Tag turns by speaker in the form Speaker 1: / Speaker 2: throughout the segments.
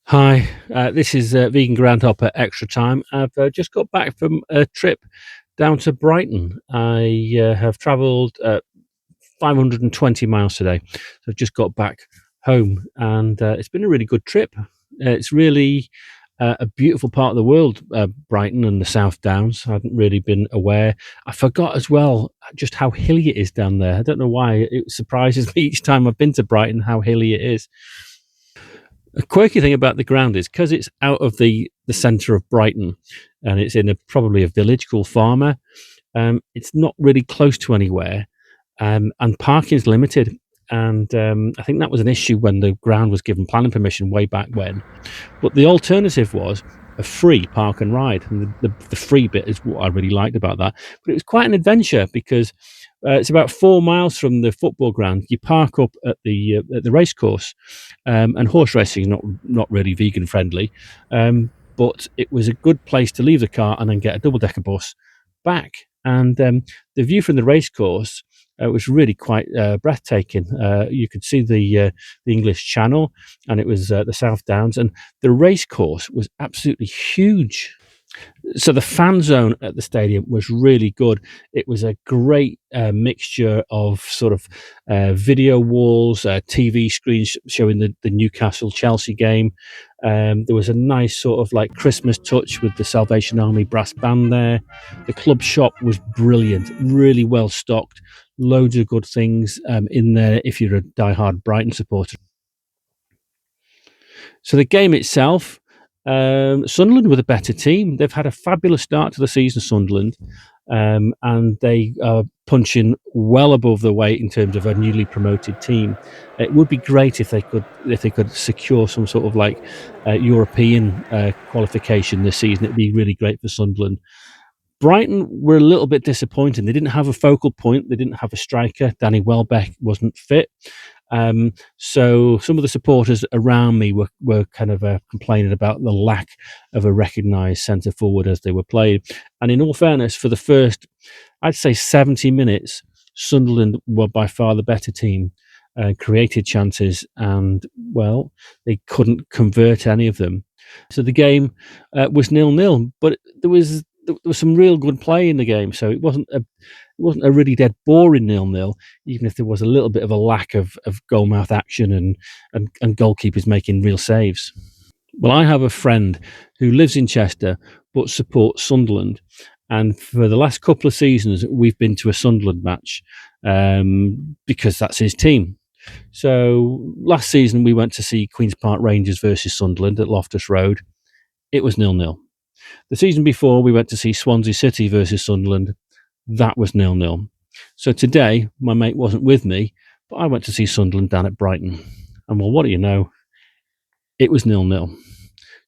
Speaker 1: Hi, this is Vegan GroundHopper Extra Time. I've just got back from a trip down to Brighton. I have travelled 520 miles today. So I've just got back home, and it's been a really good trip. It's really a beautiful part of the world, Brighton and the South Downs. I hadn't really been aware. I forgot as well just how hilly it is down there. I don't know why. It surprises me each time I've been to Brighton how hilly it is. A quirky thing about the ground is because it's out of the centre of Brighton, and it's in probably a village called Farmer. It's not really close to anywhere, and parking is limited. And I think that was an issue when the ground was given planning permission way back when. But the alternative was a free park and ride, and the free bit is what I really liked about that. But it was quite an adventure because it's about 4 miles from the football ground. You park up at the race course, and horse racing is not really vegan friendly, but it was a good place to leave the car and then get a double decker bus back. And the view from the race course was really quite breathtaking. You could see the English Channel, and it was the South Downs, and the race course was absolutely huge. So the fan zone at the stadium was really good. It was a great mixture of sort of video walls, TV screens showing the Newcastle Chelsea game. There was a nice sort of like Christmas touch with the Salvation Army brass band there. The club shop was brilliant, really well stocked. Loads of good things in there if you're a diehard Brighton supporter. So the game itself, Sunderland were the better team. They've had a fabulous start to the season, Sunderland, and they are punching well above their weight in terms of a newly promoted team. It would be great if they could secure some sort of like European qualification this season. It'd be really great for Sunderland. Brighton were a little bit disappointing. They didn't have a focal point. They didn't have a striker. Danny Welbeck wasn't fit. So some of the supporters around me were kind of complaining about the lack of a recognised centre forward as they were played. And in all fairness, for the first, I'd say 70 minutes, Sunderland were by far the better team, created chances, and, well, they couldn't convert any of them. So the game was 0-0, but there was some real good play in the game, so it wasn't a really dead boring 0-0, even if there was a little bit of a lack of goal mouth action and goalkeepers making real saves. Well, I have a friend who lives in Chester but supports Sunderland, and for the last couple of seasons we've been to a Sunderland match because that's his team. So last season we went to see Queen's Park Rangers versus Sunderland at Loftus Road. It was 0-0. The season before, we went to see Swansea City versus Sunderland. That was 0-0. So today, my mate wasn't with me, but I went to see Sunderland down at Brighton. And well, what do you know? It was 0-0.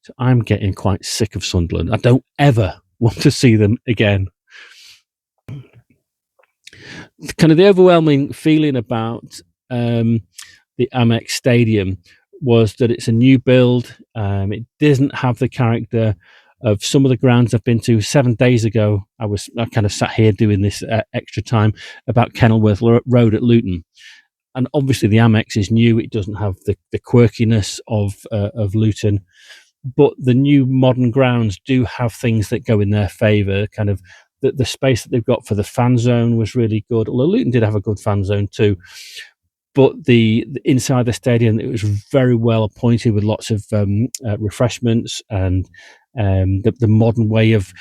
Speaker 1: So I'm getting quite sick of Sunderland. I don't ever want to see them again. Kind of the overwhelming feeling about the Amex Stadium was that it's a new build. It doesn't have the character of some of the grounds I've been to. 7 days ago, I kind of sat here doing this extra time about Kenilworth Road at Luton, and obviously the Amex is new. It doesn't have the quirkiness of Luton, but the new modern grounds do have things that go in their favour. Kind of the space that they've got for the fan zone was really good. Although Luton did have a good fan zone too. But the inside the stadium, it was very well appointed with lots of refreshments and the modern way of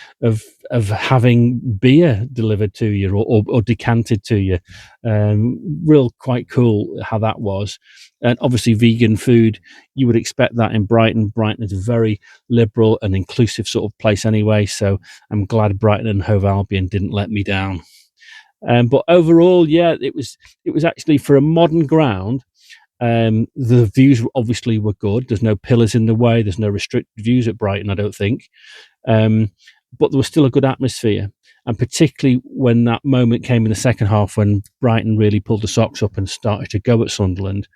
Speaker 1: having beer delivered to you or decanted to you. Real quite cool how that was. And obviously vegan food, you would expect that in Brighton. Brighton is a very liberal and inclusive sort of place anyway, so I'm glad Brighton and Hove Albion didn't let me down. But overall, yeah, it was actually for a modern ground. The views obviously were good. There's no pillars in the way. There's no restricted views at Brighton, I don't think. But there was still a good atmosphere. And particularly when that moment came in the second half, when Brighton really pulled the socks up and started to go at Sunderland,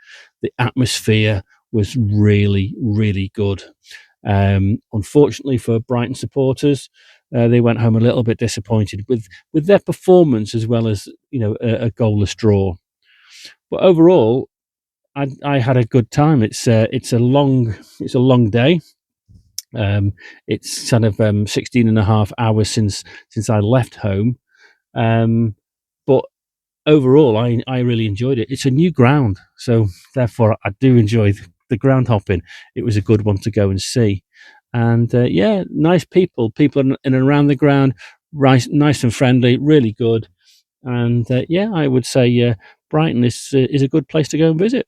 Speaker 1: the atmosphere was really, really good. Unfortunately for Brighton supporters, they went home a little bit disappointed with their performance as well as a goalless draw. But overall, I had a good time. It's a long day. Um, it's kind of 16 and a half hours since I left home. But overall, I really enjoyed it. It's a new ground, so therefore I do enjoy the ground hopping. It was a good one to go and see, and yeah, nice people in and around the ground, nice and friendly, really good. And yeah, I would say Brighton is a good place to go and visit.